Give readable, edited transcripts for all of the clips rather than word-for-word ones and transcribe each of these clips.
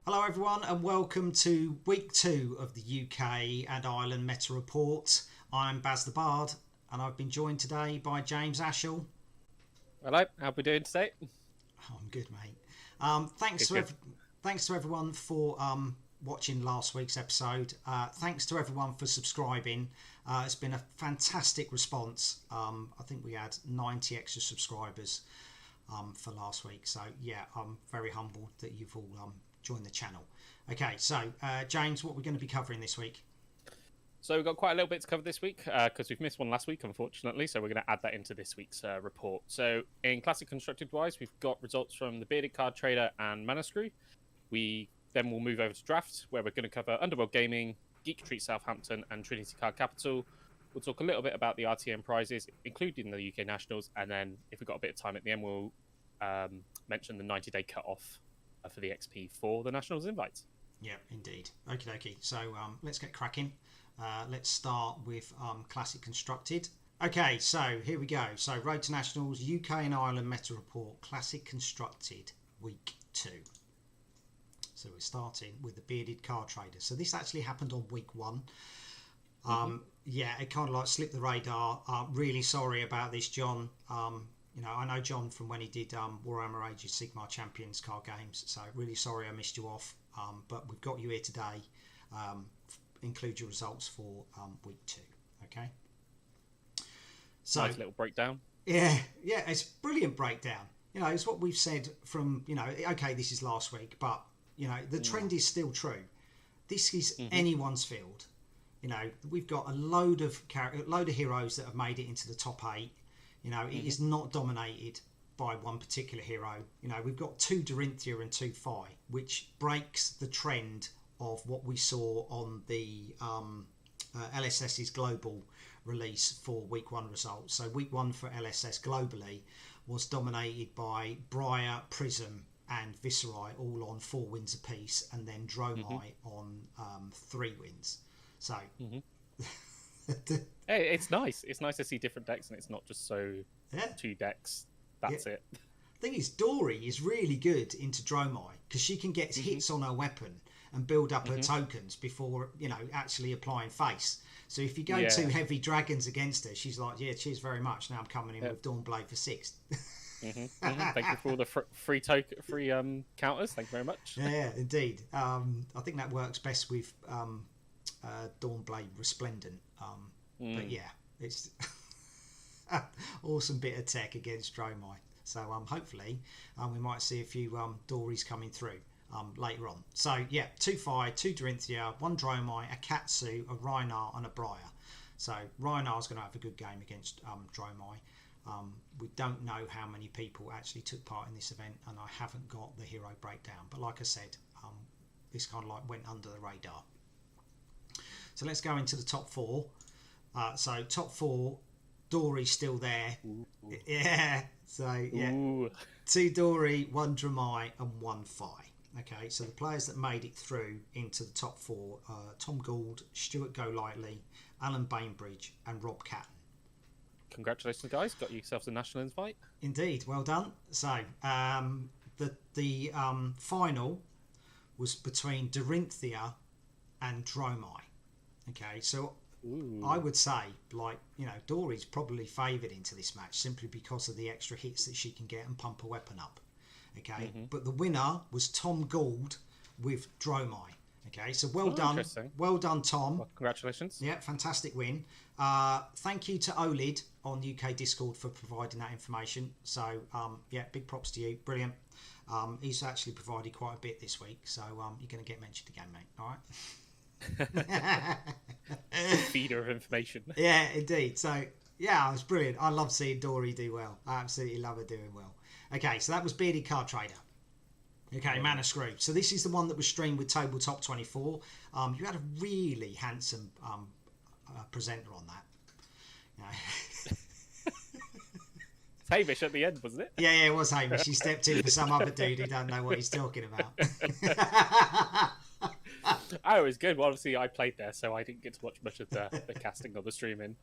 Hello everyone and welcome to week 2 of the UK and Ireland Meta Report. I'm Baz the Bard and I've been joined today by James Ashall. Hello, how are we doing today? Oh, I'm good, mate. Thanks to everyone for watching last week's episode. Thanks to everyone for subscribing. It's been a fantastic response. I think we had 90 extra subscribers for last week. So yeah, I'm very humbled that you've all join the channel. Okay, so James, what we're going to be covering this week? So we've got quite a little bit to cover this week because we've missed one last week, unfortunately. So we're going to add that into this week's report. So in Classic Constructed wise, we've got results from the Bearded Card Trader and MANASCREW. Then we'll move over to Draft, where we're going to cover Underworld Gaming, GEEK Treat Southampton, and Trinity Card Capital. We'll talk a little bit about the RTN prizes, including the UK Nationals, and then if we've got a bit of time at the end, we'll mention the 90-day cut-off for the XP for the Nationals invites. Yeah, indeed. Okie dokie. So let's get cracking. Let's start with Classic Constructed. Okay, so here we go. So Road to Nationals, UK and Ireland Meta Report, Classic Constructed, Week 2. So we're starting with the Bearded Card Trader. So this actually happened on Week 1. Yeah, it kind of like slipped the radar. Really sorry about this, John. You know, I know John from when he did Warhammer Age of Sigmar Champions card games, so really sorry I missed you off, but we've got you here today. Include your results for week 2, okay? So nice little breakdown. Yeah, it's a brilliant breakdown. You know, it's what we've said from, you know, okay, this is last week, but, you know, the trend is still true. This is anyone's field. You know, we've got a load of heroes that have made it into the top 8. You know, it is not dominated by one particular hero. You know, we've got 2 Dorinthia and 2 Phi, which breaks the trend of what we saw on the LSS's global release for week 1 results. So week 1 for LSS globally was dominated by Briar, Prism and Viserai, all on 4 wins apiece, and then Dromai on 3 wins. So... Hey, it's nice. It's nice to see different decks, and it's not just 2 decks. That's it. The thing is, Dory is really good into Dromai because she can get hits on her weapon and build up her tokens before, you know, actually applying face. So if you go 2 heavy dragons against her, she's like, yeah, cheers very much. Now I'm coming in with Dawnblade for 6. Thank you for all the free counters. Thank you very much. Yeah, indeed. I think that works best with Dawnblade Resplendent. But yeah, it's awesome bit of tech against Dromai. So hopefully we might see a few Dories coming through later on. So yeah, 2 Phi, 2 Dorinthia, 1 Dromai, a Katsu, a Rhinar and a Briar. So Rhinar's going to have a good game against Dromai. We don't know how many people actually took part in this event, and I haven't got the hero breakdown. But like I said, this kind of like went under the radar. So let's go into the top 4. So top 4, Dory's still there. Ooh. Yeah. So yeah, 2 Dory, 1 Dromai, and 1 Phi. Okay. So the players that made it through into the top 4: Tom Gould, Stuart Golightly, Alan Bainbridge, and Rob Catton. Congratulations, guys! Got yourselves a national invite. Indeed, well done. So the final was between Dorinthia and Dromai. Okay, so I would say, like, you know, Dory's probably favoured into this match simply because of the extra hits that she can get and pump her weapon up. Okay, but the winner was Tom Gould with Dromai. Okay, so well done, Tom. Well, congratulations. Yeah, fantastic win. Thank you to OLID on UK Discord for providing that information. So yeah, big props to you. Brilliant. He's actually provided quite a bit this week, so you're going to get mentioned again, mate. All right. Feeder of information. Yeah, indeed. So yeah, it was brilliant. I love seeing Dory do well. I absolutely love her doing well. Okay, so that was Bearded Card Trader. Okay, MANASCREW. So this is the one that was streamed with Tabletop 24. You had a really handsome presenter on that. It's Hamish at the end, wasn't it? Yeah, it was Hamish. He stepped in for some other dude who don't know what he's talking about. Oh, it was good. Well, obviously, I played there, so I didn't get to watch much of the casting or the streaming.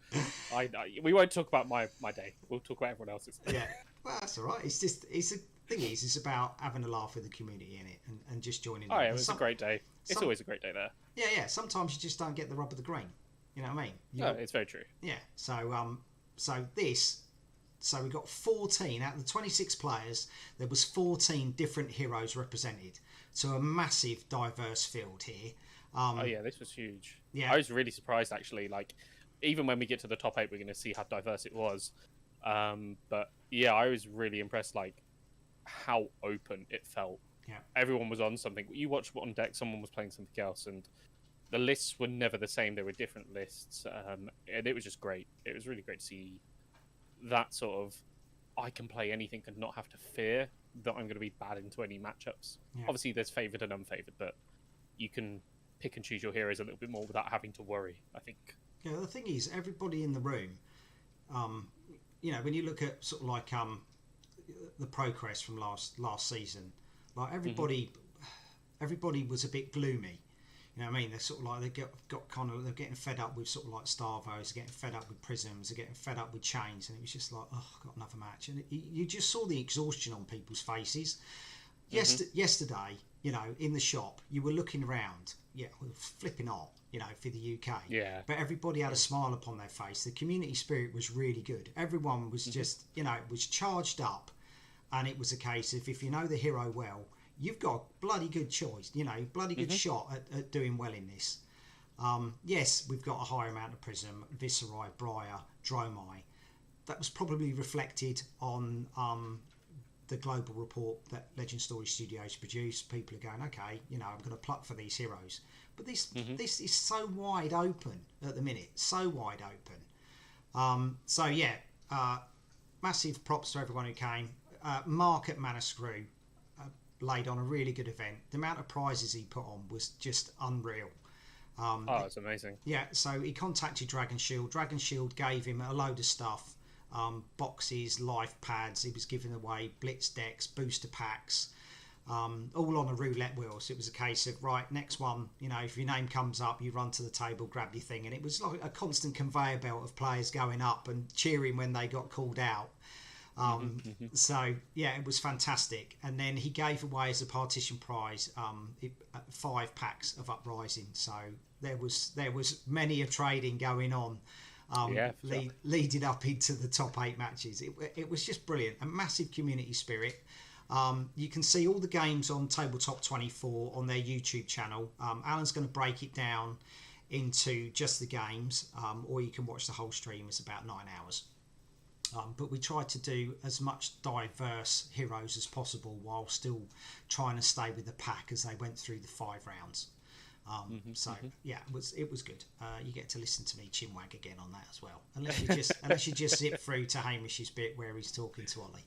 We won't talk about my day. We'll talk about everyone else's. Yeah, well, that's all right. It's thing is, it's about having a laugh with the community in it and just joining in. Oh, yeah, it was a great day. It's always a great day there. Yeah. Sometimes you just don't get the rub of the green. You know what I mean? No, it's very true. Yeah. So we got 14 out of the 26 players. There was 14 different heroes represented. So a massive, diverse field here. Oh yeah, this was huge. Yeah, I was really surprised actually. Like, even when we get to the top 8, we're going to see how diverse it was. But yeah, I was really impressed. Like, how open it felt. Yeah, everyone was on something. You watched on deck, someone was playing something else, and the lists were never the same. There were different lists, and it was just great. It was really great to see that sort of, I can play anything and not have to fear that I'm going to be bad into any matchups. Yeah. Obviously, there's favoured and unfavoured, but you can pick and choose your heroes a little bit more without having to worry, I think. Yeah, the thing is, everybody in the room, when you look at sort of like the progress from last season, like everybody was a bit gloomy. You know what I mean? They're sort of like they're getting fed up with sort of like Starvos, they're getting fed up with Prisms, they're getting fed up with Chains, and it was just like, oh, I've got another match, and you just saw the exhaustion on people's faces. Yesterday, in the shop, you were looking around, flipping hot, for the UK. Yeah. But everybody had a smile upon their face. The community spirit was really good. Everyone was just, it was charged up, and it was a case of, if you know the hero well, you've got a bloody good choice, bloody good shot at doing well in this. Yes, we've got a higher amount of Prism, Viserai, Briar, Dromai. That was probably reflected on the global report that Legend Story Studios produced. People are going, okay, I'm going to pluck for these heroes. But this is so wide open at the minute, so wide open. Massive props to everyone who came. Mark at MANASCREW laid on a really good event. The amount of prizes he put on was just unreal. It's amazing. Yeah, so he contacted Dragon Shield. Dragon Shield gave him a load of stuff. Boxes, life pads. He was giving away blitz decks, booster packs, all on a roulette wheel. So it was a case of, right, next one, if your name comes up, you run to the table, grab your thing. And it was like a constant conveyor belt of players going up and cheering when they got called out. So yeah, it was fantastic. And then he gave away as a partition prize 5 packs of Uprising. So there was many a trading going on. Leading up into the top 8 matches. It was just brilliant. A massive community spirit. You can see all the games on Tabletop 24 on their YouTube channel. Alan's going to break it down into just the games, or you can watch the whole stream. It's about 9 hours. But we tried to do as much diverse heroes as possible while still trying to stay with the pack as they went through the 5 rounds. Yeah, it was good. You get to listen to me chinwag again on that as well, unless you just zip through to Hamish's bit where he's talking to Ollie.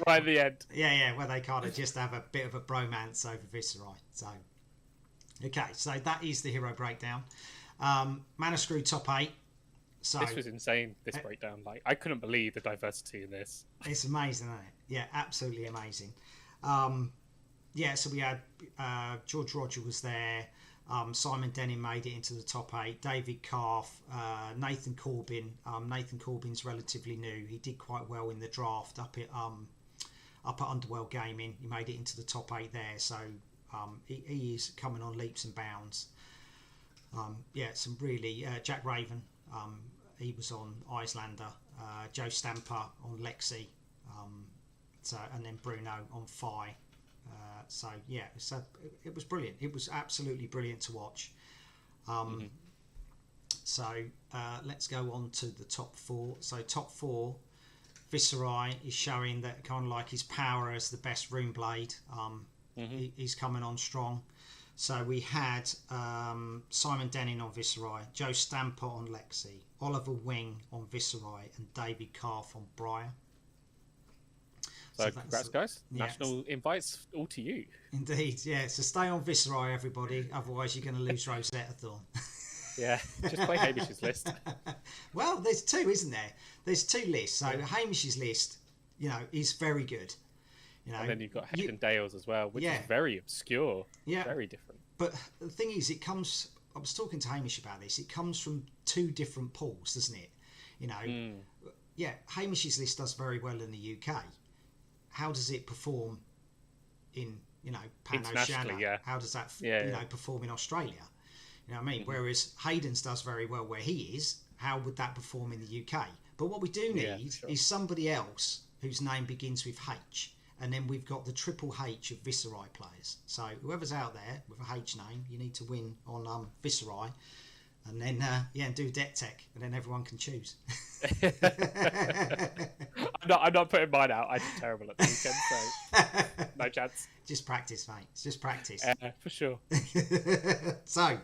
Right at the end. Yeah, where they kind of just have a bit of a bromance over Viserai. So, okay, so that is the hero breakdown. MANASCREW top 8. So this was insane. This breakdown, like, I couldn't believe the diversity in this. It's amazing, isn't it? Yeah, absolutely amazing. So we had George Roger was there. Simon Denning made it into the top 8. David Calf, Nathan Corbin. Nathan Corbin's relatively new. He did quite well in the draft up at Underworld Gaming. He made it into the top 8 there. So he is coming on leaps and bounds. Some really Jack Raven. He was on Icelander. Joe Stamper on Lexi. And then Bruno on Phi. It was brilliant. It was absolutely brilliant to watch. Let's go on to the top 4. So top 4, Viserai is showing that kind of like his power as the best rune blade. He's coming on strong. So we had Simon Denning on Viserai, Joe Stamper on Lexi, Oliver Wing on Viserai, and David Calf on Briar. So congrats, guys. Yeah. National invites all to you. Indeed, yeah. So stay on Viserai, everybody. Otherwise, you're going to lose Rosetta Thorn. Yeah, just play Hamish's list. Well, there's 2, isn't there? There's 2 lists. So Hamish's list, is very good. And then you've got Head and Dales as well, which is very obscure. Yeah. Very different. But the thing is, I was talking to Hamish about this, it comes from 2 different pools, doesn't it? Hamish's list does very well in the UK. how does it perform in, you know, Internationally, yeah. How does that perform in Australia? You know what I mean? Whereas Hayden's does very well where he is. How would that perform in the UK? But what we do need is somebody else whose name begins with H, and then we've got the triple H of Viserai players. So whoever's out there with a H name, you need to win on Viserai, and then do deck tech, and then everyone can choose. I'm not putting mine out. I did terrible at the weekend, so no chance. Just practice, mate. It's just practice. For sure. So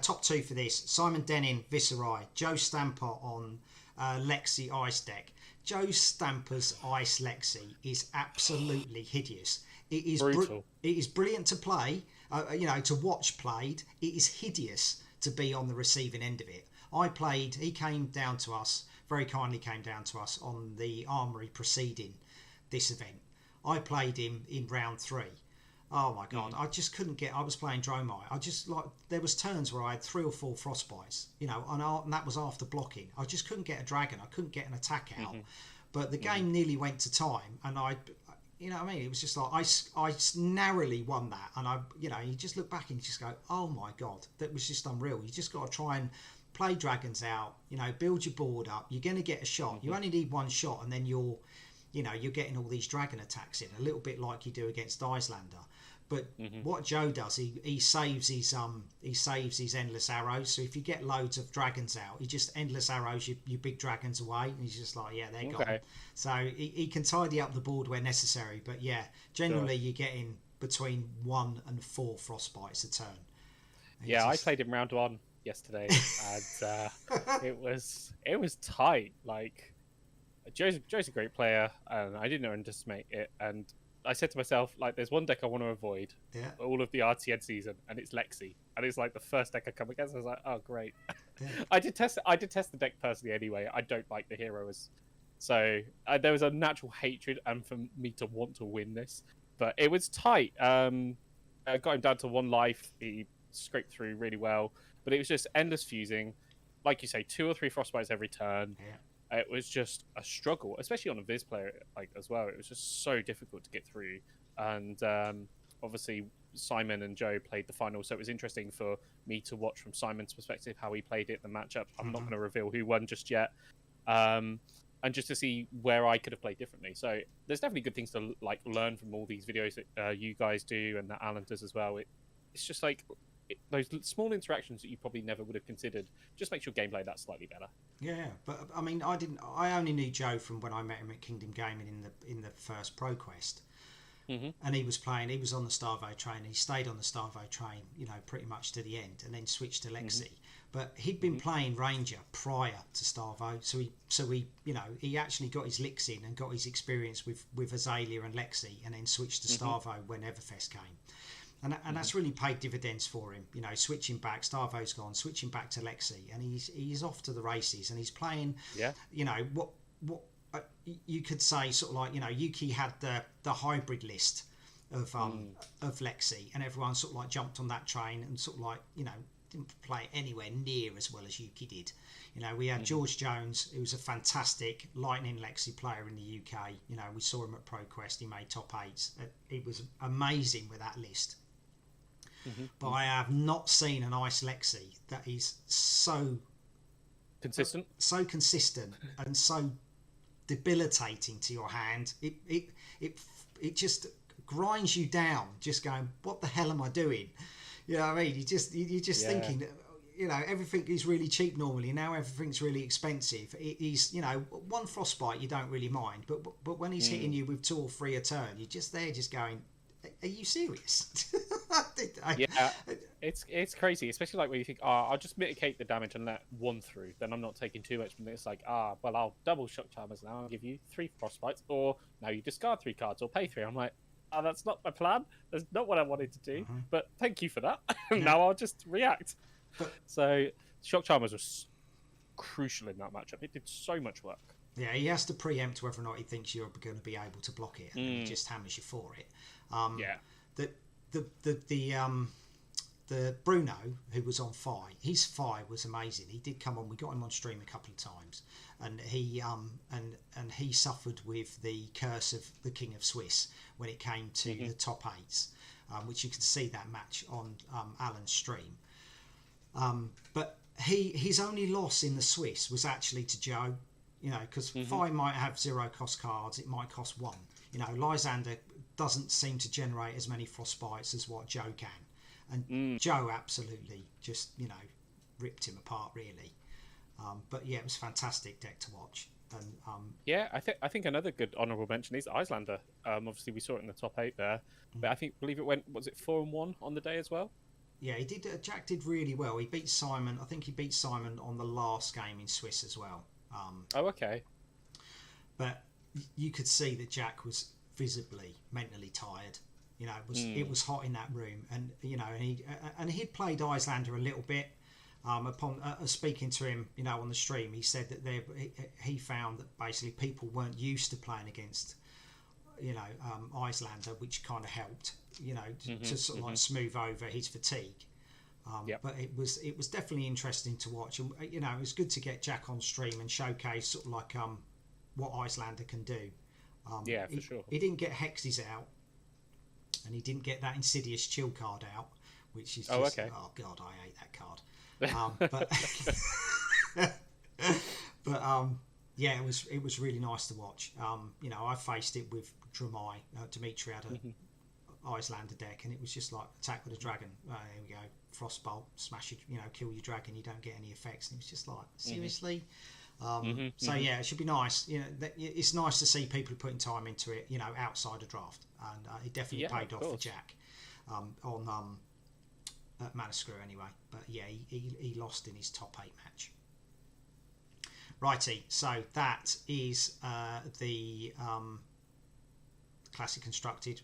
top two for this: Simon Denning, Viserai, Joe Stamper on Lexi Ice deck. Joe Stamper's Ice Lexi is absolutely hideous. It is brutal. It is brilliant to play, to watch played. It is hideous to be on the receiving end of it. He came down to us, very kindly came down to us on the Armoury preceding this event. I played him in round 3. Oh my God, I just couldn't get, I was playing Dromai. There was turns where I had 3 or 4 frostbites, and that was after blocking. I just couldn't get a dragon. I couldn't get an attack out. But the game nearly went to time, and it was just like, I narrowly won that. And you just look back and you just go, oh my God, that was just unreal. You just got to try and play dragons out, build your board up. You're going to get a shot. You only need one shot, and then you're getting all these dragon attacks in, a little bit like you do against Icelander. But what Joe does, he saves his endless arrows. So if you get loads of dragons out, he just endless arrows your big dragons away, and he's just like, they're gone. So he can tidy up the board where necessary. But generally you're getting between 1 and 4 frostbites a turn. I played him round 1 yesterday, and it was tight. Like, Joe's a great player, and I didn't underestimate it. And I said to myself, like, there's one deck I want to avoid all of the RTN season, and it's Lexi. And it's like the first deck I come against. I was like, oh, great. Yeah. I did test the deck personally anyway. I don't like the heroes. So there was a natural hatred and for me to want to win this. But it was tight. I got him down to 1 life. He scraped through really well. But it was just endless fusing. Like you say, 2 or 3 frostbites every turn. Yeah. It was just a struggle, especially on a Viz player as well. It was just so difficult to get through. And obviously, Simon and Joe played the final, so it was interesting for me to watch from Simon's perspective how he played it in the matchup. I'm not going to reveal who won just yet, and just to see where I could have played differently. So there's definitely good things to learn from all these videos that you guys do and that Alan does as well. It's just those small interactions that you probably never would have considered just makes your gameplay that slightly better. Yeah, but I mean, I only knew Joe from when I met him at Kingdom Gaming in the first ProQuest, and he was on the Starvo train. He stayed on the Starvo train, pretty much to the end, and then switched to Lexi. But he'd been playing Ranger prior to Starvo, so he actually got his licks in and got his experience with Azalea and Lexi, and then switched to Starvo when Everfest came. And that's really paid dividends for him, switching back. Starvo's gone, switching back to Lexi, and he's off to the races, and he's playing. Yeah. What you could say, sort of like, Yuki had the hybrid list of Lexi, and everyone sort of jumped on that train and sort of didn't play it anywhere near as well as Yuki did. We had George Jones, who was a fantastic Lightning Lexi player in the UK. We saw him at ProQuest. He made top 8s. He was amazing with that list. But I have not seen an Ice Lexi that is so consistent, and so debilitating to your hand. It just grinds you down. Just going, what the hell am I doing? You know what I mean? You're just thinking, everything is really cheap normally. Now everything's really expensive. He's, 1 frostbite you don't really mind, but when he's hitting you with 2 or 3 a turn, you're just there, just going, are you serious? Yeah, it's crazy, especially when you think, I'll just mitigate the damage and let 1 through, then I'm not taking too much. But it's like, well, I'll double shock charmers now. I'll give you 3 frostbites, or now you discard 3 cards or pay 3. I'm like, that's not my plan. That's not what I wanted to do. But thank you for that. Now I'll just react. So shock charmers was crucial in that matchup. It did so much work. Yeah, he has to preempt whether or not he thinks you're going to be able to block it, and then he just hammers you for it. the Bruno, who was on Fi, his Fi was amazing. He did come on. We got him on stream a couple of times, and he and he suffered with the curse of the King of Swiss when it came to the top eights, which you can see that match on Alan's stream. But his only loss in the Swiss was actually to Joe, you know, because Fi might have 0 cost cards, it might cost 1. You know, Lysander doesn't seem to generate as many frostbites as what Joe can. And Joe absolutely just, you know, ripped him apart, really. But yeah, it was a fantastic deck to watch. And yeah, I think another good honourable mention is Icelander. Obviously, we saw it in the top 8 there, but believe it went, was it 4-1 on the day as well? Yeah, he did. Jack did really well. He beat Simon. I think he beat Simon on the last game in Swiss as well. Oh, okay. But you could see that Jack was visibly mentally tired. You know, it was hot in that room, and you know, and he'd played Icelander a little bit. Upon speaking to him, you know, on the stream, he said that he found that basically people weren't used to playing against, you know, Icelander, which kind of helped, you know, to sort of like smooth over his fatigue. But it was definitely interesting to watch, and you know, it was good to get Jack on stream and showcase sort of like what Icelander can do. For sure. He didn't get hexes out, and he didn't get that insidious chill card out, which is just, oh god, I hate that card. Yeah, it was really nice to watch. You know, I faced it with Dramai. Dimitri had a Icelander deck, and it was just like attack with a dragon. There we go, frostbolt, smash it, you know, kill your dragon. You don't get any effects, and it was just like, seriously. So yeah, it should be nice. You know, it's nice to see people putting time into it. You know, outside a draft, and it definitely paid off for Jack on at MANASCREW anyway. But yeah, he lost in his top 8 match. Righty, so that is the classic constructed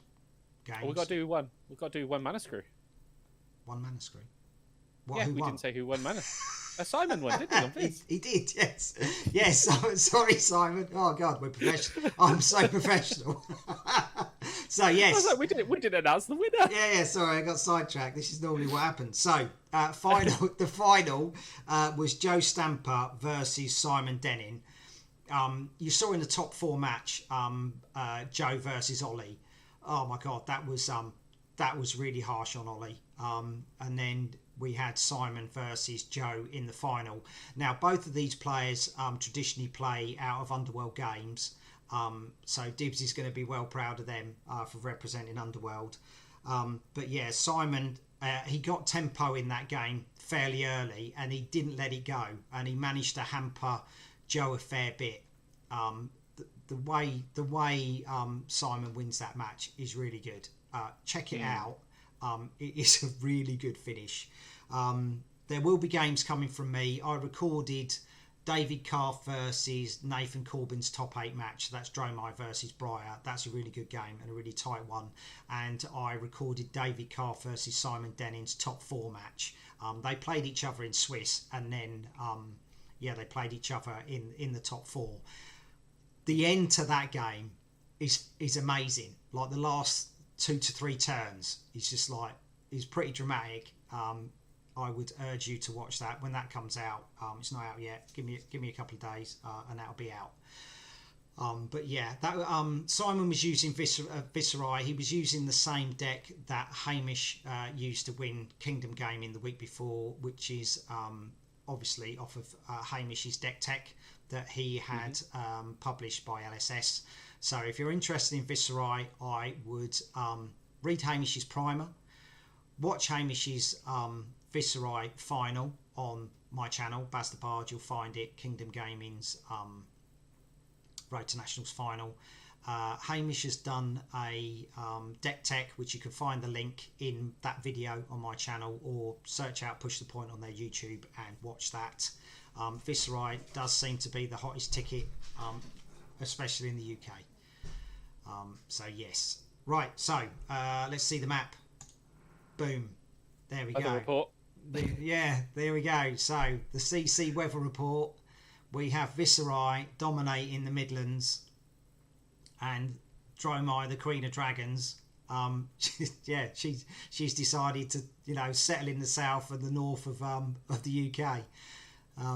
games. Oh, we got to do one. We've got to do one MANASCREW. One MANASCREW. Who won? Didn't say who won Simon won, didn't he? He did, yes. Yes, sorry, Simon. Oh, God, we're professional. I'm so professional. So, yes. I was like, we didn't announce the winner. Yeah, sorry, I got sidetracked. This is normally what happens. So, the final was Joe Stamper versus Simon Denning. You saw in the top 4 match, Joe versus Ollie. Oh, my God, that was really harsh on Ollie. And then we had Simon versus Joe in the final. Now, both of these players traditionally play out of Underworld games. So Dibs is going to be well proud of them for representing Underworld. But yeah, Simon, he got tempo in that game fairly early, and he didn't let it go. And he managed to hamper Joe a fair bit. The way Simon wins that match is really good. Check it out. It is a really good finish. There will be games coming from me. I recorded David Carr versus Nathan Corbin's top 8 match. That's Dromai versus Briar. That's a really good game and a really tight one. And I recorded David Carr versus Simon Denning's top 4 match. They played each other in Swiss, and then they played each other in the top 4. The end to that game is amazing. Like the last 2 to 3 turns, is pretty dramatic. I would urge you to watch that when that comes out. It's not out yet. Give me a couple of days, and that'll be out. But yeah, that Simon was using Viserai. He was using the same deck that Hamish used to win Kingdom Gaming the week before, which is obviously off of Hamish's deck tech that he had published by LSS. So if you're interested in Viserai, I would read Hamish's primer, watch Hamish's Viserai final on my channel, Baz the Bard. You'll find it. Kingdom Gaming's Road to Nationals final. Hamish has done a deck tech, which you can find the link in that video on my channel, or search out Push the Point on their YouTube and watch that. Viserai does seem to be the hottest ticket, especially in the UK. So yes, right. So let's see the map. Boom. There we go. Report. There we go. So the CC weather report. We have Viserai dominating the Midlands, and Dromai, the Queen of Dragons, she's decided to settle in the south and the north of the UK.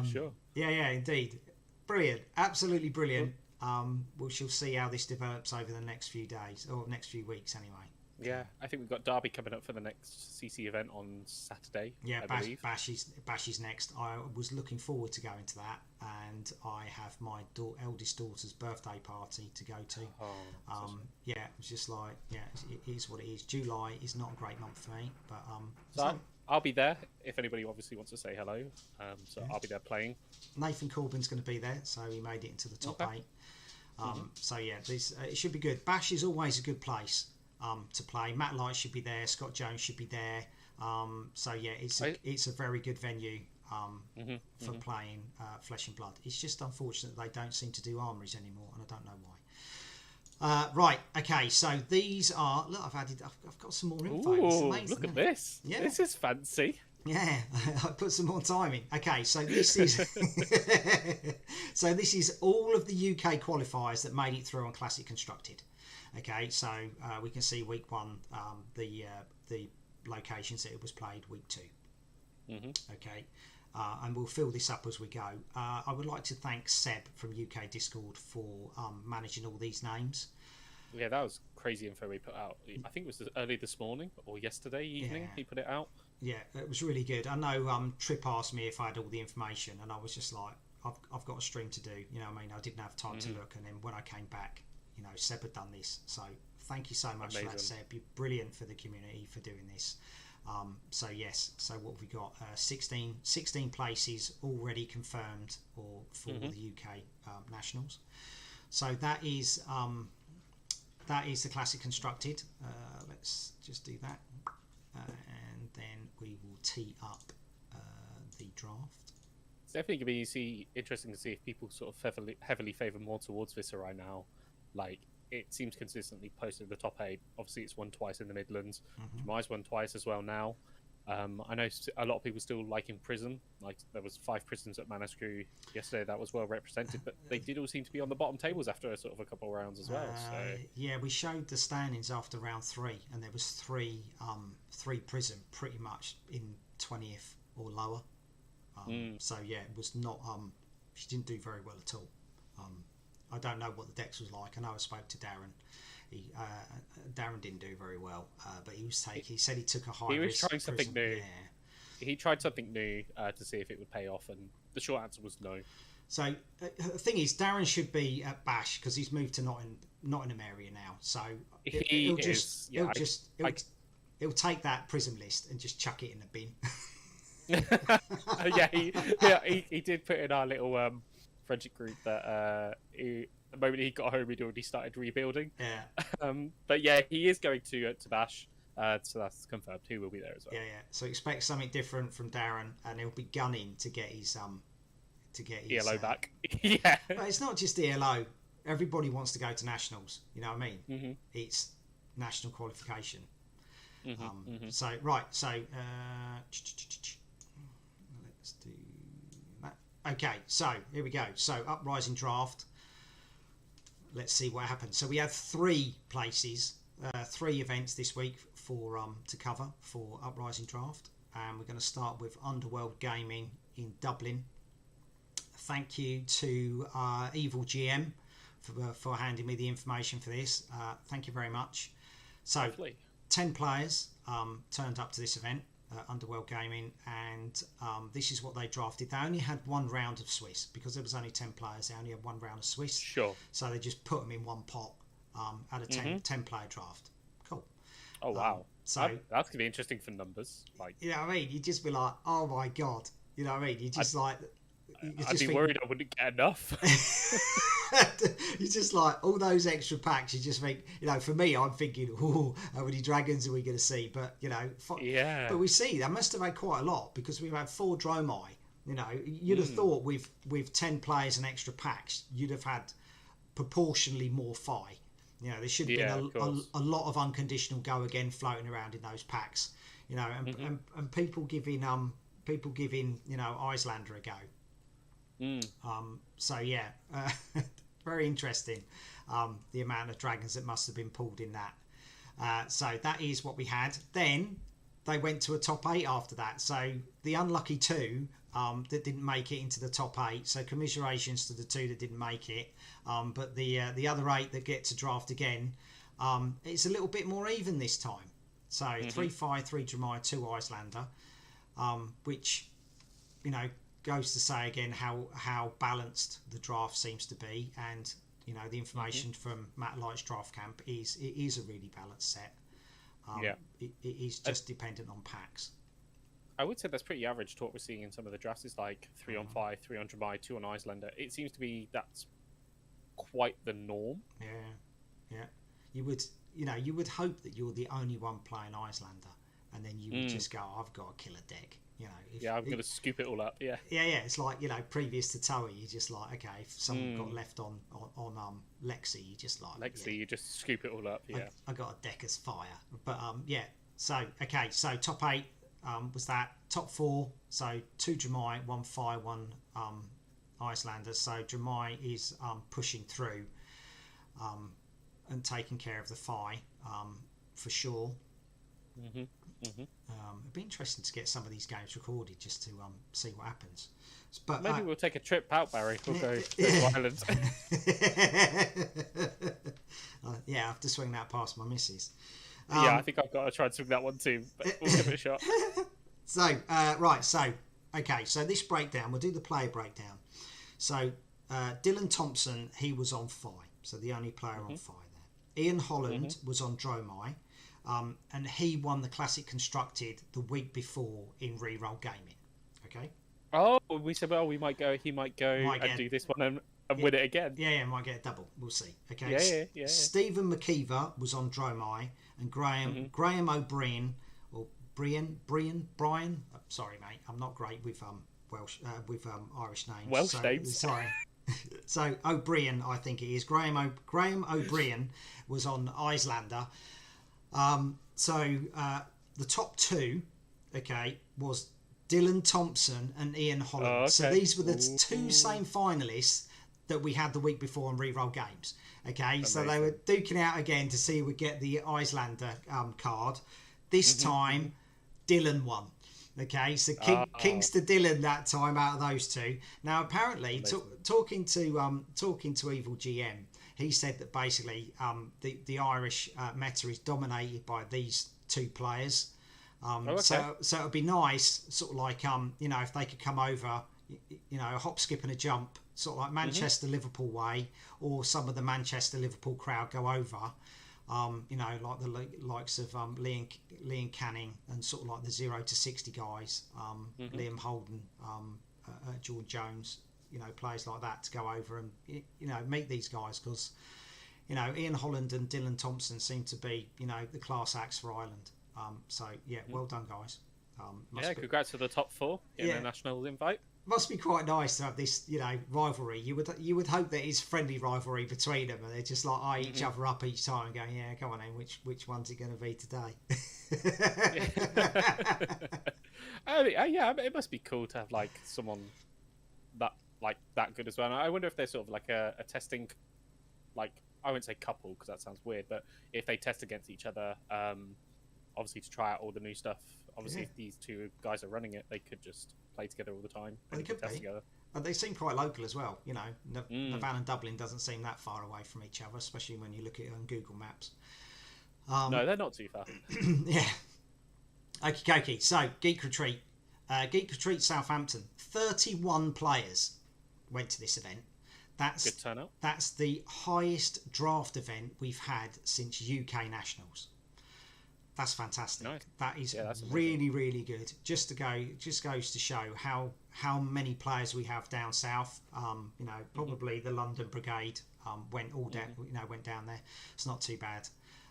Sure. Yeah, indeed, brilliant, absolutely brilliant. We shall see how this develops over the next few days or next few weeks, anyway. Yeah, I think we've got Derby coming up for the next CC event on Saturday. Yeah, Bash is next. I was looking forward to going to that, and I have my eldest daughter's birthday party to go to. Yeah, it's just like, it is what it is. July is not a great month for me, but so I'll be there if anybody obviously wants to say hello. I'll be there playing. Nathan Corbin's going to be there, so he made it into the top 8. So yeah, it should be good. Bash is always a good place to play. Matt Light should be there. Scott Jones should be there. So yeah, it's a very good venue for playing Flesh and Blood. It's just unfortunate they don't seem to do armories anymore, and I don't know why. Right, okay, so these are... Look, I've got some more info. Ooh, it's amazing, look at this. Yeah. This is fancy. Yeah, I put some more time in. Okay, so this is this is all of the UK qualifiers that made it through on Classic Constructed. Okay, so we can see week 1, the locations that it was played. Week 2. Okay, and we'll fill this up as we go. I would like to thank Seb from UK Discord for managing all these names. Yeah, that was crazy info he put out. I think it was early this morning or yesterday evening he put it out. Yeah, it was really good. I know Trip asked me if I had all the information, and I was just like, I've got a stream to do. You know what I mean? I didn't have time to look, and then when I came back, Seb had done this. So thank you so much for that, Seb. You're brilliant for the community for doing this. So yes, so what have we got? 16 places already confirmed for the UK Nationals. So that is the Classic Constructed. Let's just do that. And then we will tee up the draft. It's definitely going to be interesting to see if people sort of heavily favour more towards Viserai now. Like, it seems consistently posted in the top 8. Obviously, it's won twice in the Midlands. Jamai's won twice as well now. I know a lot of people still liking Prison. Like, there was 5 prisons at MANASCREW yesterday that was well represented, but they did all seem to be on the bottom tables after a couple of rounds as well. Yeah, we showed the standings after round 3, and there was three Prison pretty much in 20th or lower. So yeah, it was not. She didn't do very well at all. I don't know what the decks was like. I know I spoke to Darren. Darren didn't do very well, but he said he took a high risk. He was trying something new. Yeah. He tried something new to see if it would pay off, and the short answer was no. So the thing is, Darren should be at Bash because he's moved to Nottingham area now. So he'll take that Prism list and just chuck it in the bin. He did put in our little friendship group that the moment he got home, he'd already started rebuilding. Yeah. But yeah, he is going to Bash, so that's confirmed. He will be there as well. Yeah. So expect something different from Darren, and he'll be gunning to get his ELO back. Yeah. But it's not just ELO. Everybody wants to go to nationals. You know what I mean? It's national qualification. So right. So let's do that. Okay. So here we go. So Uprising Draft. Let's see what happens. So we have 3 places, 3 events this week for to cover for Uprising Draft, and we're going to start with Underworld Gaming in Dublin. Thank you to Evil GM for handing me the information for this. Thank you very much. So, Hopefully. 10 players turned up to this event, Underworld Gaming, and this is what they drafted. They only had 1 round of Swiss because there was only 10 players. They only had 1 round of Swiss. Sure. So they just put them in one pot at a 10 player draft. Cool. Oh wow. So that's gonna be interesting for numbers. Like, you know what I mean? You'd just be like, oh my god. You know what I mean? You just I'd be worried I wouldn't get enough. You're just like, all those extra packs, you just think, for me, I'm thinking, oh, how many dragons are we going to see? But, yeah. But we see, they must have had quite a lot because we've had 4 Dromai. You'd have thought with 10 players and extra packs, you'd have had proportionally more Fi. There should have been a lot of unconditional go again floating around in those packs. And people giving Icelander a go. So yeah, very interesting. The amount of dragons that must have been pulled in that. So that is what we had. Then they went to a top 8 after that. So the unlucky 2 that didn't make it into the top 8. So commiserations to the 2 that didn't make it. But the other 8 that get to draft again, it's a little bit more even this time. So 3 Fire, 3 Dromai, 2 Icelander, which, you know, goes to say again how balanced the draft seems to be. And, you know, the information from Matt Light's draft camp is it is a really balanced set. It is just dependent on packs. I would say that's pretty average to what we're seeing in some of the drafts. Is like 3 on 5, 3 on Dromai, 2 on Icelander. It seems to be that's quite the norm. Yeah. You would hope that you're the only one playing Icelander, and then you would just go, I've got a killer deck. You know, I'm going to scoop it all up. Yeah. It's like, you know, previous to Toei, you just like, okay, if someone got left on Lexi, you just like Lexi, you just scoop it all up. Yeah. I got a deck as fire, but So okay, so top 8 was that. Top 4, so 2 Dromai, 1 Fire, 1 Icelander. So Dromai is pushing through and taking care of the Fire for sure. It'd be interesting to get some of these games recorded just to see what happens. But maybe we'll take a trip out, Barry. We'll go to the islands. I have to swing that past my missus. I think I've got to try and swing that one too, but we'll give it a shot. So so this breakdown, we'll do the player breakdown. So Dylan Thompson, he was on Fire, so the only player on Fire there. Ian Holland was on Dromai. And he won the Classic Constructed the week before in Reroll Gaming. Okay. Oh, we said, well, he might go and do this one and win it again. Yeah, might get a double. We'll see. Okay. Yeah. Stephen McKeever was on Dromai, and Graham O'Brien or Brian. Sorry, mate, I'm not great with Irish names. Welsh names. Sorry. So O'Brien, I think it is. Graham O'Brien was on Icelander. The top 2, was Dylan Thompson and Ian Holland. Oh, okay. So these were the 2 same finalists that we had the week before on Reroll Games. Okay, amazing. So they were duking out again to see who would get the Icelander card. This time, Dylan won. Okay, so Kings to Dylan that time out of those 2. Now, apparently, talking to Evil GM, he said that basically the Irish meta is dominated by these 2 players. So it would be nice, sort of like, if they could come over, a hop, skip and a jump, sort of like Manchester, Liverpool way, or some of the Manchester, Liverpool crowd go over, like the likes of Liam Canning and sort of like the 0 to 60 guys, Liam Holden, George Jones, players like that to go over and, meet these guys because, Ian Holland and Dylan Thompson seem to be, the class acts for Ireland. Well done, guys. Congrats to the top 4 in the national invite. Must be quite nice to have this, rivalry. You would hope that it's friendly rivalry between them, and they're just like eye each other up each time and going, "Yeah, come on, then, which one's it going to be today?" It must be cool to have like someone that good as well. And I wonder if they're sort of like a testing, like I wouldn't say couple because that sounds weird, but if they test against each other, obviously to try out all the new stuff. Obviously, if these 2 guys are running it, they could just play together all the time. They could test together. And they seem quite local as well. Navan and Dublin doesn't seem that far away from each other, especially when you look at it on Google Maps. No, they're not too far. Yeah. Okay. So, Geek Retreat. Geek Retreat Southampton. 31 players went to this event. That's good turnout. That's the highest draft event we've had since UK Nationals. That's fantastic. Nice. That is really, really good. Just goes to show how many players we have down south. Probably the London Brigade went all down. Went down there. It's not too bad.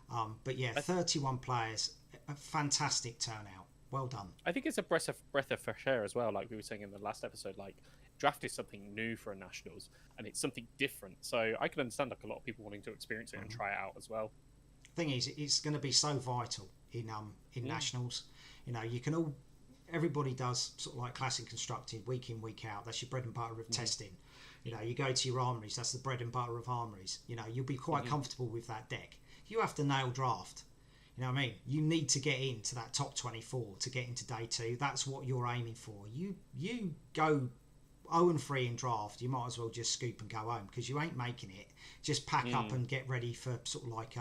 31 players. A fantastic turnout. Well done. I think it's a breath of fresh air as well. Like we were saying in the last episode, like draft is something new for a nationals, and it's something different. So I can understand like a lot of people wanting to experience it and try it out as well. Thing is, it's going to be so vital in nationals. You can everybody does sort of like classic constructed week in, week out. That's your bread and butter of testing. You go to your armories, that's the bread and butter of armories. You'll be quite comfortable with that deck. You have to nail draft. You know what I mean? You need to get into that top 24 to get into day 2. That's what you're aiming for. You go 0-3 in draft, you might as well just scoop and go home, because you ain't making it. Just pack up and get ready for sort of like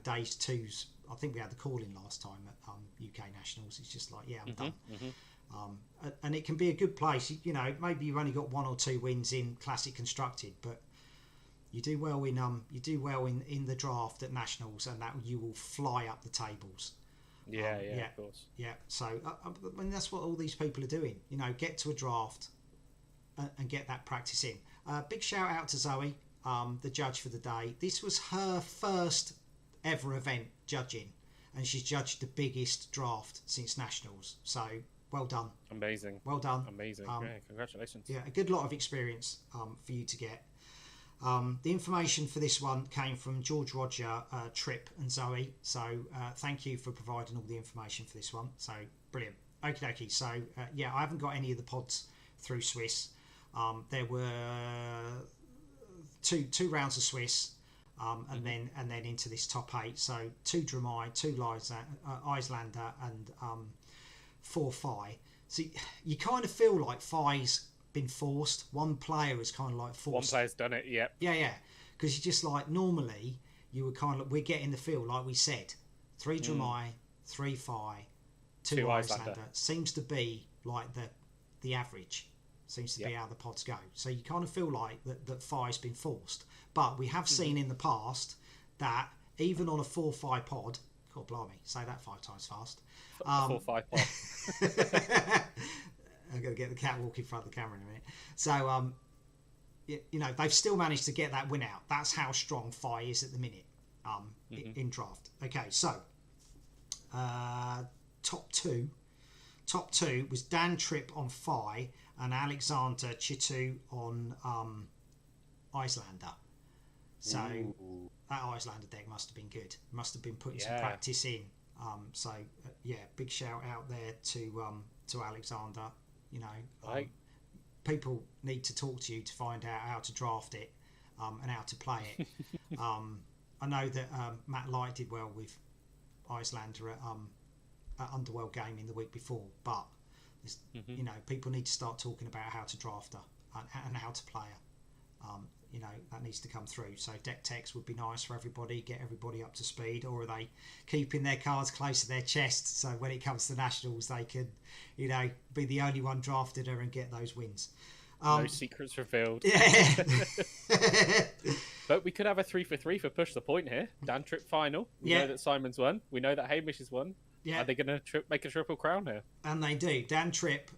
days 2s. I think we had the call-in last time at UK Nationals. It's just like, I'm done. And it can be a good place. Maybe you've only got 1 or 2 wins in Classic Constructed, but you do well in the draft at Nationals, and that you will fly up the tables. Of course. Yeah. So I mean, that's what all these people are doing. Get to a draft and get that practice in. Big shout out to Zoe, the judge for the day. This was her first ever event judging, and she's judged the biggest draft since Nationals. So well done. Amazing. Well done. Amazing. Congratulations. Yeah, a good lot of experience for you to get. The information for this one came from George Roger, Trip and Zoe. So thank you for providing all the information for this one. So brilliant. Okie dokie. So I haven't got any of the pods through Swiss. There were two rounds of Swiss, and then into this top 8. So 2 Dramai, 2 Icelander, and 4 Phi. So you kind of feel like Phi's been forced. One player is kind of like forced. One player's done it. Yep. Yeah. Because you just like, normally you were kind of, we're getting the feel like we said, 3 Dramai, 3 Phi, 2 Icelander seems to be like the average. Seems to be how the pods go. So you kind of feel like that Phi's been forced. But we have seen in the past that even on a 4-5 pod, God blimey, say that 5 times fast. 4-5 pod. I'm going to get the cat walk in front of the camera in a minute. So, they've still managed to get that win out. That's how strong Phi is at the minute in draft. Okay, so top two was Dan Tripp on Phi and Alexander Chitu on Icelander. So that Icelander deck must have been good. Must have been putting some practice in. Big shout out there to Alexander. People need to talk to you to find out how to draft it and how to play it. I know that Matt Light did well with Icelander at Underworld Gaming the week before, but people need to start talking about how to draft her and how to play her. That needs to come through. So deck techs would be nice for everybody, get everybody up to speed. Or are they keeping their cards close to their chest, so when it comes to Nationals they can be the only one drafted her and get those wins? No secrets revealed. Yeah. But we could have a 3-for-3 for push the point here. Dan Tripp final. We know that Simon's won. We know that Hamish has won. Yeah. Are they going to make a triple crown here? And they do. Dan Tripp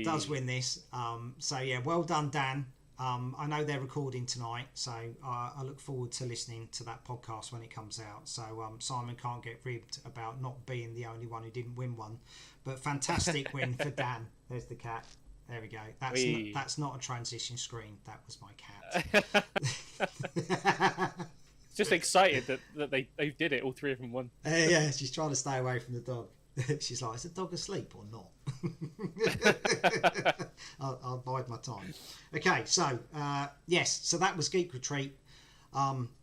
does win this. Well done, Dan. I know they're recording tonight, so I look forward to listening to that podcast when it comes out. So Simon can't get ribbed about not being the only one who didn't win one. But fantastic win for Dan. There's the cat. There we go. That's not a transition screen. That was my cat. Just excited that they did it. All 3 of them won. Yeah, she's trying to stay away from the dog. She's like, is the dog asleep or not? I'll bide my time. Okay, so so that was Geek Retreat.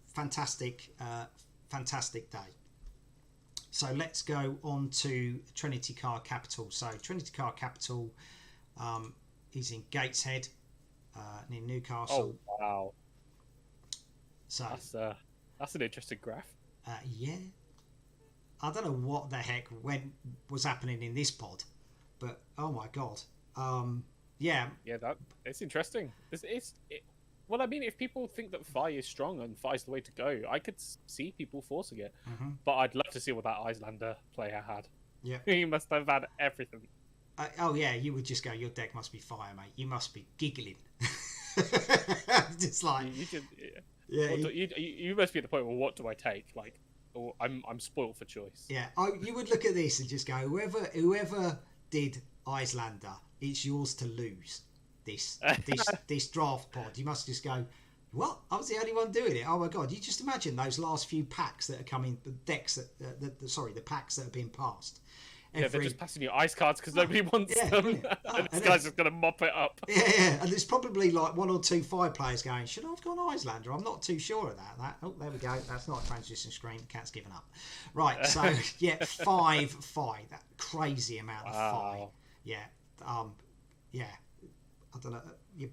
Fantastic day. So let's go on to Trinity Card Capital. So Trinity Card Capital is in Gateshead, near Newcastle. Oh wow! So that's an interesting graph. Yeah. I don't know what the heck was happening in this pod, but oh my god, that it's interesting. Well, I mean, if people think that Phi is strong and Phi's the way to go, I could see people forcing it. But I'd love to see what that Icelander player had. Yeah, he must have had everything. You would just go, your deck must be fire, mate. You must be giggling. Just like you must be at the point where what do I take? Like, I'm spoiled for choice. Yeah, you would look at this and just go, whoever did Icelander, it's yours to lose. This draft pod. You must just go, what? I was the only one doing it. Oh my god! You just imagine those last few packs that are coming, the decks the packs that are being passed. Yeah, they're just passing you ice cards because nobody wants them. And this guy's just going to mop it up. Yeah, and there's probably like 1 or 2 5 players going, should I have gone Icelander? I'm not too sure of that. Oh, there we go. That's not a transition screen. The cat's given up. Right, so, yeah, 5. That crazy amount of 5. Yeah, yeah. I don't know,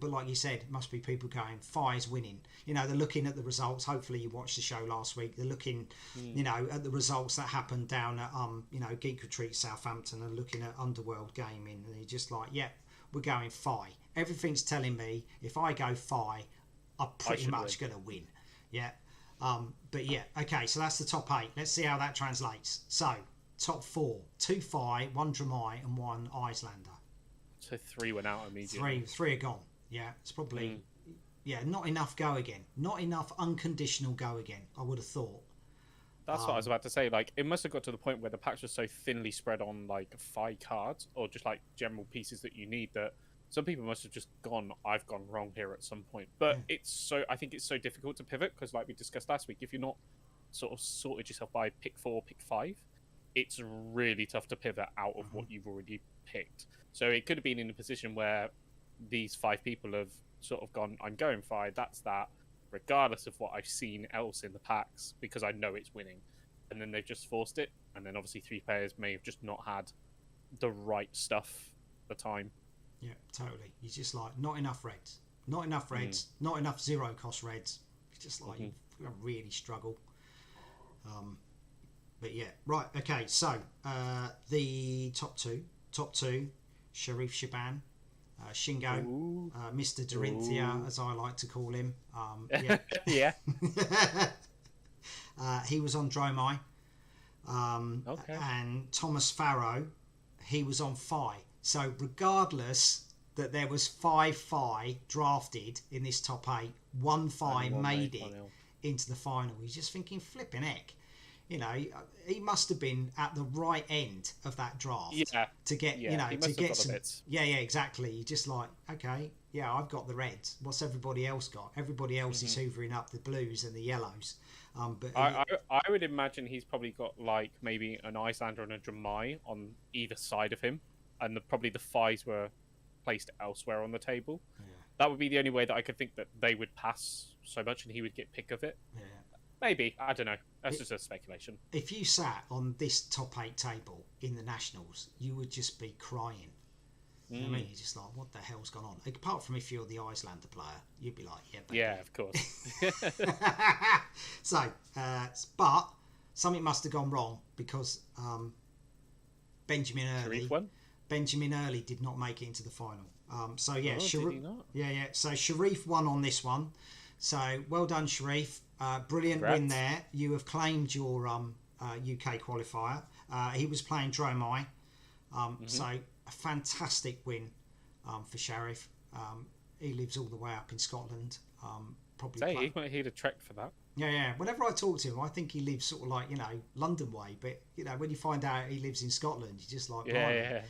but like you said, it must be people going, Fi's winning. You know, they're looking at the results. Hopefully you watched the show last week. They're looking, you know, at the results that happened down at, you know, GEEK Retreat Southampton, and looking at Underworld Gaming. And you're just like, yeah, we're going Fi. Everything's telling me if I go Fi, I'm pretty much going to win. Yeah. But yeah, okay, so that's the top 8. Let's see how that translates. So, top 4, 2 Fi, 1 Dramai and 1 Icelander. So 3 went out immediately. Three are gone. Yeah, it's probably not enough go again. Not enough unconditional go again, I would have thought. That's what I was about to say. Like, it must have got to the point where the packs were so thinly spread on like 5 cards or just like general pieces that you need that some people must have just gone, I've gone wrong here at some point. But I think it's so difficult to pivot because, like we discussed last week, if you're not sort of sorted yourself by pick 4, pick 5, it's really tough to pivot out of what you've already picked. So it could have been in a position where these 5 people have sort of gone, I'm going 5, that's that, regardless of what I've seen else in the packs, because I know it's winning. And then they've just forced it. And then obviously 3 players may have just not had the right stuff at the time. Yeah, totally. You're just like, not enough reds. Not enough reds. Not enough 0 cost reds. It's just like, you really struggle. But yeah, right, okay, so the top two, Sharif Shaban, Shingo, Mr. Dorinthia, as I like to call him. Yeah. He was on Dromai. And Thomas Farrow, he was on Fi. So regardless that there was 5 Fi drafted in this top 8, 1 Fi made it into the final. You're just thinking, flipping heck. You know, he must have been at the right end of that draft to get, you know, to get some. Yeah, exactly. You're just like, okay, yeah, I've got the reds. What's everybody else got? Everybody else is hoovering up the blues and the yellows. But I would imagine he's probably got like maybe an Icelander and a Dramai on either side of him, and probably the 5s were placed elsewhere on the table. Yeah. That would be the only way that I could think that they would pass so much, and he would get pick of it. Yeah. Maybe. I don't know. That's just a speculation. If you sat on this top 8 table in the Nationals, you would just be crying. You know what I mean? You're just like, what the hell's gone on? Apart from if you're the Icelander player, you'd be like, yeah, baby. Yeah, of course. So, but something must have gone wrong because Benjamin Early did not make it into the final. So yeah, did he not? Yeah. So Sharif won on this one. So well done, Sharif. Brilliant win there. You have claimed your UK qualifier. He was playing Dromai. So a fantastic win for Sharif. He lives all the way up in Scotland. He'd have trekked for that. Yeah. Whenever I talk to him, I think he lives sort of like, you know, London way. But, you know, when you find out he lives in Scotland, you're just like, yeah.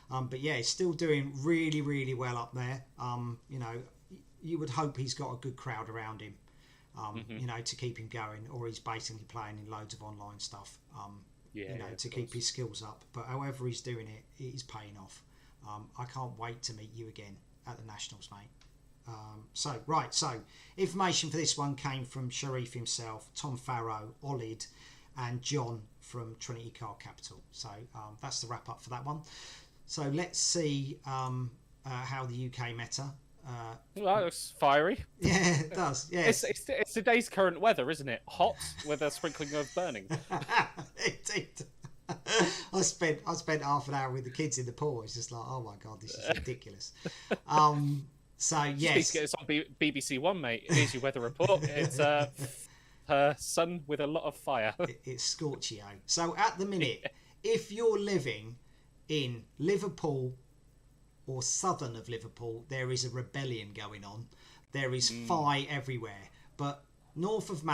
But yeah, he's still doing really, really well up there. You know, you would hope he's got a good crowd around him. You know, to keep him going, or he's basically playing in loads of online stuff, to keep his skills up. But however he's doing it, it is paying off. I can't wait to meet you again at the Nationals, mate. So information for this one came from Sharif himself, Tom Farrow, Olid, and John from Trinity Card Capital. So that's the wrap up for that one. So let's see how the UK meta. Well, it's fiery. Yeah, it does. Yeah, it's today's current weather, isn't it? Hot with a sprinkling of burning. Indeed. I spent half an hour with the kids in the pool. It's just like, oh my god, this is ridiculous. So yes, get us on BBC One, mate. Here's your weather report. It's sun with a lot of fire. It's scorchio. So at the minute, if you're living in Liverpool or southern of Liverpool, there is a rebellion going on. There is fire everywhere. But north of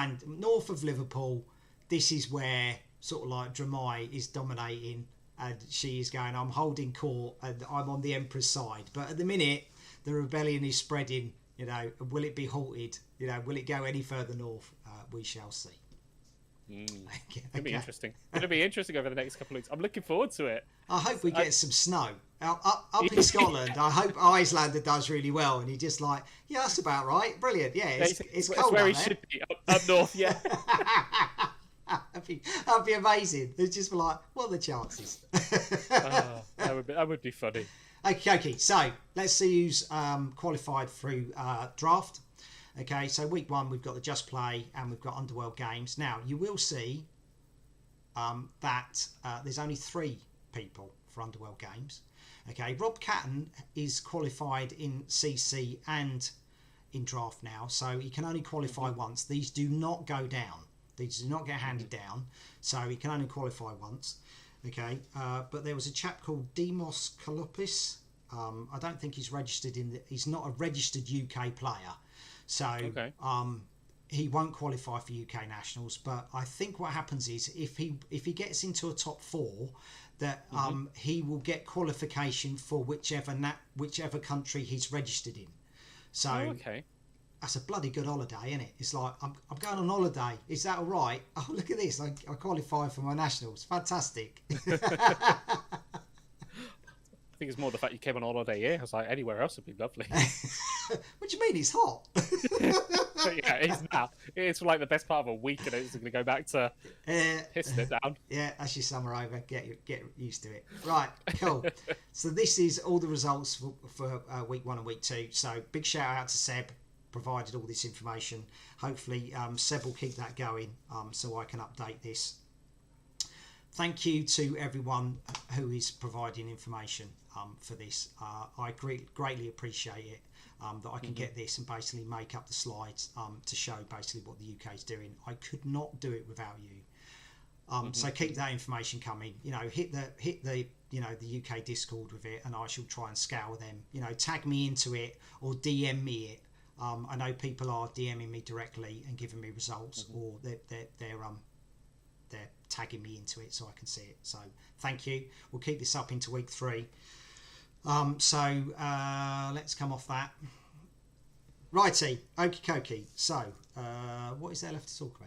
Liverpool, this is where sort of like Dramai is dominating, and she is going, I'm holding court and I'm on the Emperor's side. But at the minute, the rebellion is spreading. You know, will it be halted? You know, will it go any further north? We shall see. It'll be interesting. It'll be interesting over the next couple of weeks. I'm looking forward to it. I hope we get some snow. Up in Scotland, I hope Icelander does really well. And he just like, yeah, that's about right. Brilliant. Yeah, it's cold. It's where he should be, up north, yeah. That'd be amazing. It's just like, what are the chances? That would be funny. Okay. So let's see who's qualified through draft. Okay, so week 1 we've got the Just Play and we've got Underworld Games. Now you will see that there's only 3 people for Underworld Games. Okay, Rob Catton is qualified in CC and in draft now, so he can only qualify once. These do not go down. These do not get handed down, so he can only qualify once. Okay, but there was a chap called Demos Kalopis. I don't think he's registered he's not a registered UK player. So he won't qualify for UK nationals, but I think what happens is if he gets into a top 4, that he will get qualification for whichever country he's registered in. So that's a bloody good holiday, isn't it? It's like I'm going on holiday. Is that all right? Oh, look at this! I qualify for my nationals. Fantastic. I think it's more the fact you came on holiday here. I was like, anywhere else would be lovely. What do you mean? It's hot. Yeah, it is now. It's like the best part of a week, and it's going to go back to pissing it down. Yeah, that's your summer over. Get used to it. Right, cool. So this is all the results for week 1 and week 2. So big shout out to Seb, provided all this information. Hopefully Seb will keep that going so I can update this. Thank you to everyone who is providing information for this. I greatly appreciate it that I can get this and basically make up the slides to show basically what the UK is doing. I could not do it without you. So keep that information coming. You know, hit the the UK Discord with it, and I shall try and scour them. You know, tag me into it or DM me it. I know people are DMing me directly and giving me results, or they're tagging me into it so I can see it. So thank you. We'll keep this up into week 3. So let's come off that. Righty, okie dokie. So what is there left to talk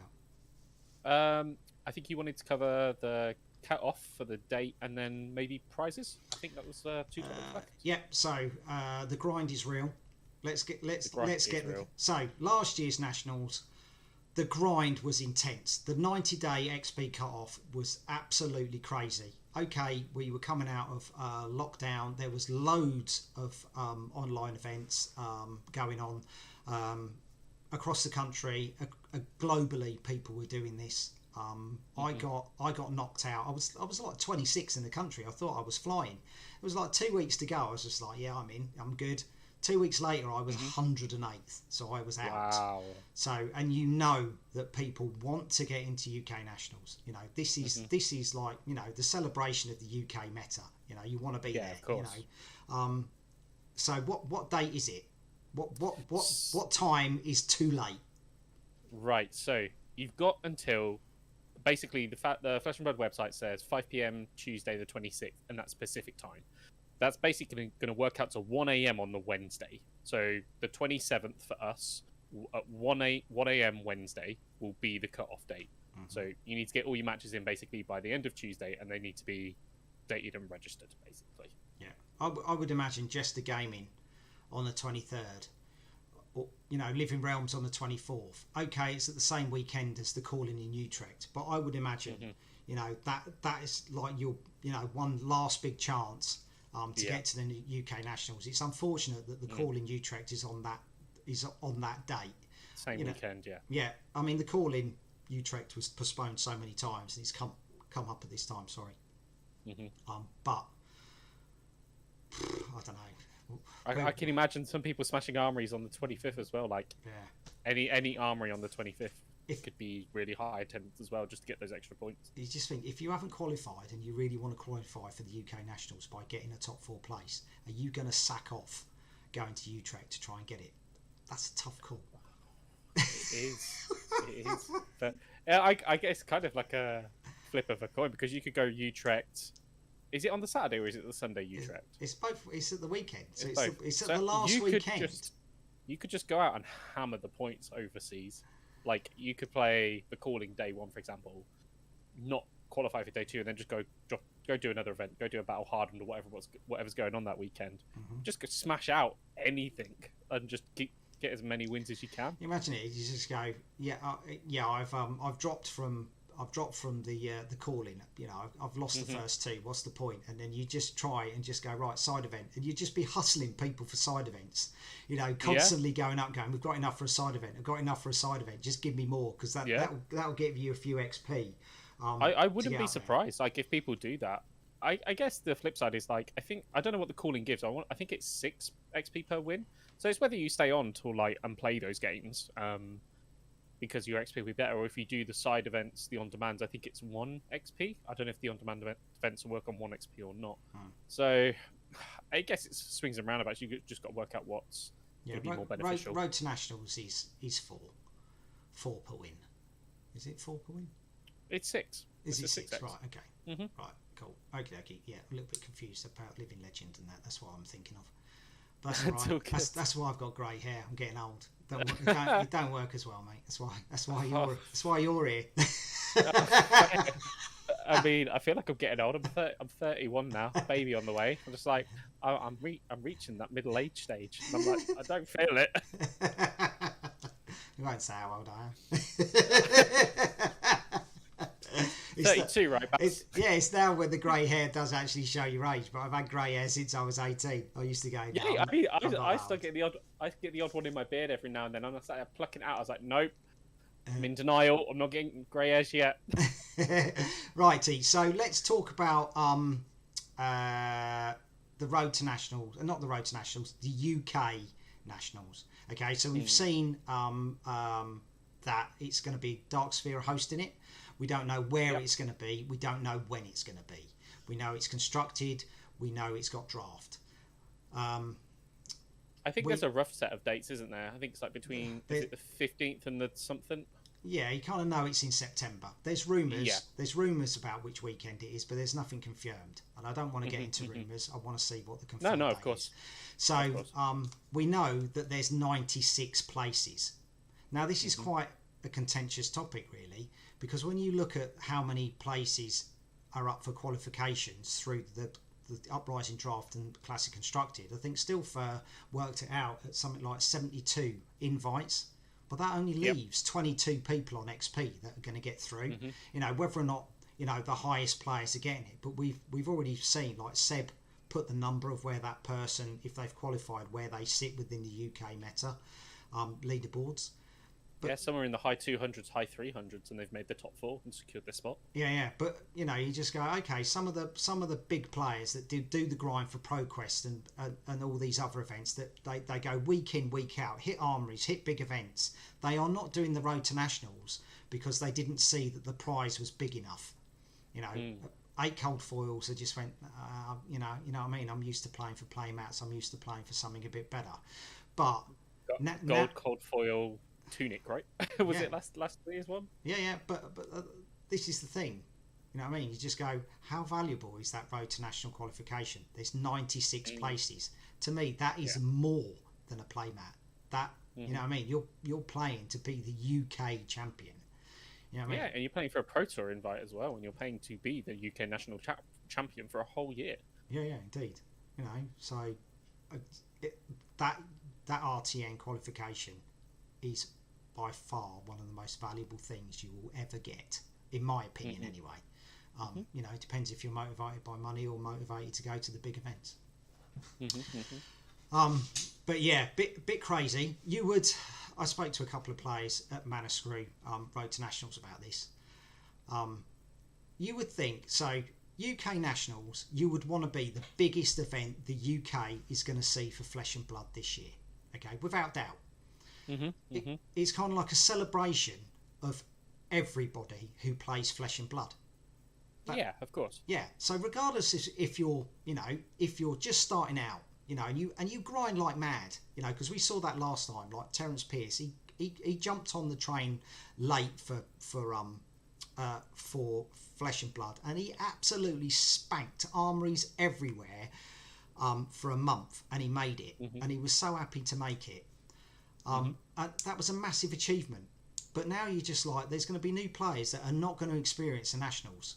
about? I think you wanted to cover the cut off for the date and then maybe prizes. I think that was 2 topics left. Yeah. So the grind is real. Let's get so last year's nationals. The grind was intense. The 90-day XP cut-off was absolutely crazy. Okay, we were coming out of lockdown. There was loads of online events going on across the country. Globally, people were doing this. I got knocked out. I was like 26 in the country. I thought I was flying. It was like 2 weeks to go. I was just like, yeah, I'm in. I'm good. 2 weeks later, I was 108th, so I was out. Wow. So, and you know that people want to get into UK nationals. You know, this is like, you know, the celebration of the UK meta. You know, you want to be there. Of course. You know, so what date is it? What time is too late? Right. So you've got until basically the Flesh and Blood website says 5 p.m. Tuesday the 26th, and that's Pacific time. That's basically going to work out to 1 a.m. on the Wednesday. So the 27th for us, at 1 a.m. Wednesday will be the cut-off date. So you need to get all your matches in basically by the end of Tuesday, and they need to be dated and registered, basically. Yeah. I would imagine Jester Gaming on the 23rd, or, you know, Living Realms on the 24th. Okay, it's at the same weekend as the Calling in Utrecht, but I would imagine, you know, that is like your, you know, one last big chance to get to the UK Nationals. It's unfortunate that the call in Utrecht is on that date. Same weekend, yeah. Yeah, I mean the call in Utrecht was postponed so many times, and it's come up at this time. Sorry, but I don't know. I can imagine some people smashing armories on the 25th as well. Like any armory on the 25th. It could be really high attendance as well, just to get those extra points. You just think, if you haven't qualified and you really want to qualify for the UK Nationals by getting a top 4 place, are you going to sack off going to Utrecht to try and get it? That's a tough call. It is. It is. But I guess kind of like a flip of a coin, because you could go Utrecht. Is it on the Saturday or is it the Sunday Utrecht? It's both. It's at the weekend. So it's at the last weekend. You could just go out and hammer the points overseas. Like you could play the calling day one, for example, not qualify for day two, and then just go do another event, go do a battle hardened or whatever's going on that weekend. Just go smash out anything and just get as many wins as you can. Imagine it. You just go, I've dropped from the calling. You know, I've lost the first two. What's the point? And then you just try and just go right side event, and you just be hustling people for side events. You know, constantly going up, going, we've got enough for a side event. I've got enough for a side event. Just give me more, because that'll give you a few XP. I wouldn't be surprised, like, if people do that. I guess the flip side is, like, I don't know what the calling gives. I think it's 6 XP per win. So it's whether you stay on till like and play those games, because your XP will be better, or if you do the side events, the on demands, I think it's 1 XP. I don't know if the on demand events will work on 1 XP or not. So I guess it swings and roundabouts. You just got to work out what's going to be more beneficial. Road to Nationals is 4 per win. Is it 4 per win? It's 6. Is it 6? Right, okay. Mm-hmm. Right, cool. Okay. Yeah, a little bit confused about Living Legend and that. That's what I'm thinking of. But that's all right. That's why I've got grey hair. I'm getting old. It don't work as well, mate. That's why you're here. I mean, I feel like I'm getting old. I'm 31 now. Baby on the way. I'm just like, I'm reaching that middle age stage. And I'm like, I don't feel it. You won't say how old I am. 32, right? It's now when the grey hair does actually show your age. But I've had grey hair since I was 18. I used to go. Yeah, I still get the odd. I get the odd one in my beard every now and then. I'm like plucking it out. I was like, nope. I'm in denial. I'm not getting grey hairs yet. Righty. So let's talk about the Road to Nationals. Not the Road to Nationals. The UK Nationals. Okay. So we've seen that it's going to be Dark Sphere hosting it. We don't know where it's going to be. We don't know when it's going to be. We know it's constructed. We know it's got draft. I think there's a rough set of dates, isn't there? I think it's like between is it the 15th and the something. Yeah, you kind of know it's in September. There's rumours. Yeah. There's rumours about which weekend it is, but there's nothing confirmed. And I don't want to get into rumours. I want to see what the confirmed date of course. is. So we know that there's 96 places. Now this is quite a contentious topic, really, because when you look at how many places are up for qualifications through the Uprising Draft and Classic Constructed, I think Stillfur worked it out at something like 72 invites, but that only leaves 22 people on XP that are going to get through. You know, whether or not the highest players are getting it, but we've already seen, like, Seb put the number of where that person, if they've qualified, where they sit within the UK meta leaderboards. But, somewhere in the high 200s, high 300s, and they've made the top 4 and secured their spot. Yeah, but you just go, okay, some of the big players that do the grind for ProQuest and all these other events, that they go week in, week out, hit armories, hit big events. They are not doing the Road to Nationals because they didn't see that the prize was big enough. 8 cold foils. They just went, you know what I mean. I'm used to playing for playmats. I'm used to playing for something a bit better. But gold cold foil. Tunic, right? Was it last year's one? Yeah, but this is the thing. You know what I mean? You just go, how valuable is that Road to National qualification? There's 96 places. To me, that is more than a playmat. That you know what I mean? You're playing to be the UK champion. You know what I mean? Yeah, and you're playing for a Pro Tour invite as well, and you're paying to be the UK national champion for a whole year. Yeah, indeed. So that RTN qualification is by far one of the most valuable things you will ever get, in my opinion, anyway. It depends if you're motivated by money or motivated to go to the big events. But yeah, bit crazy. I spoke to a couple of players at MANASCREW Road to Nationals about this. You would think, so UK Nationals, you would want to be the biggest event the UK is going to see for Flesh and Blood this year. Okay, without doubt. It's kind of like a celebration of everybody who plays Flesh and Blood. Yeah, of course. Yeah. So regardless if you're just starting out, and you grind like mad, because we saw that last time. Like Terence Pearce, he jumped on the train late for Flesh and Blood, and he absolutely spanked armories everywhere for a month, and he made it, and he was so happy to make it. And that was a massive achievement. But now you're just like, there's going to be new players that are not going to experience the Nationals.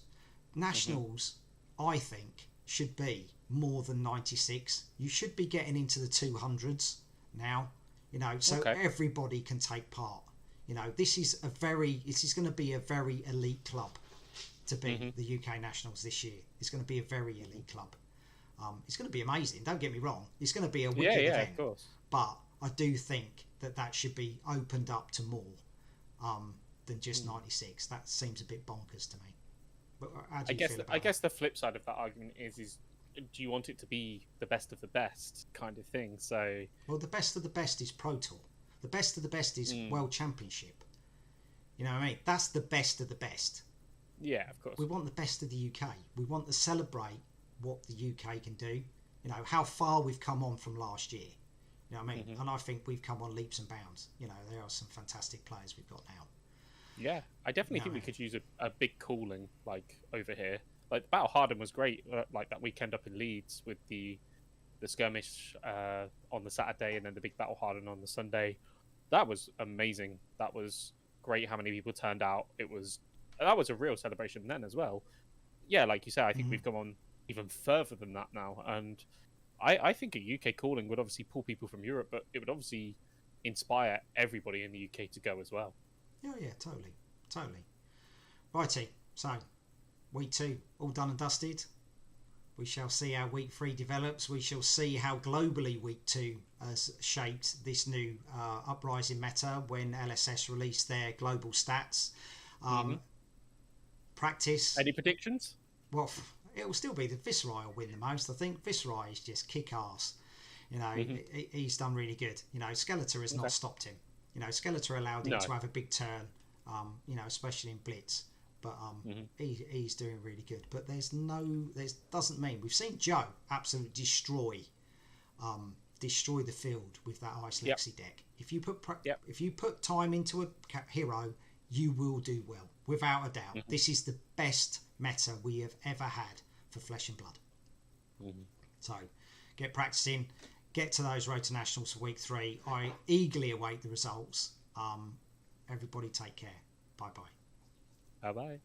Nationals, I think, should be more than 96. You should be getting into the 200s now, you know, so everybody can take part. You know, this is going to be a very elite club to be the UK Nationals this year. It's going to be a very elite club. It's going to be amazing. Don't get me wrong. It's going to be a wicked event. Of course. But I do think that should be opened up to more than just 96. That seems a bit bonkers to me. But how do you feel about that? I guess the flip side of that argument is do you want it to be the best of the best kind of thing? So, well, the best of the best is Pro Tour. The best of the best is World Championship. You know what I mean? That's the best of the best. Yeah, of course. We want the best of the UK. We want to celebrate what the UK can do. You know, how far we've come on from last year. You know what I mean? And I think we've come on leaps and bounds. You know, there are some fantastic players we've got now. Yeah, I definitely think we could use a big cooling, like, over here. Like, Battle Harden was great, like, that weekend up in Leeds with the skirmish on the Saturday and then the big Battle Harden on the Sunday. That was amazing. That was great how many people turned out. That was a real celebration then as well. Yeah, like you said, I think we've come on even further than that now. And I think a UK calling would obviously pull people from Europe, but it would obviously inspire everybody in the UK to go as well. Yeah, totally. Righty, so week 2 all done and dusted. We shall see how week 3 develops. We shall see how globally week 2 has shaped this new Uprising meta when LSS released their global stats. Practice. Any predictions? Well, it will still be the Viserai will win the most. I think Viserai is just kick ass. You know, he's done really good. You know, Skeletor has not stopped him. You know, Skeletor allowed him to have a big turn, you know, especially in Blitz. But he's doing really good. But doesn't mean we've seen Joe absolutely destroy the field with that Ice Lexi deck. If you put time into a hero, you will do well, without a doubt. This is the best meta we have ever had for Flesh and Blood. So get practicing, get to those Road to Nationals for week 3. I eagerly await the results. Everybody take care. Bye bye. Bye bye.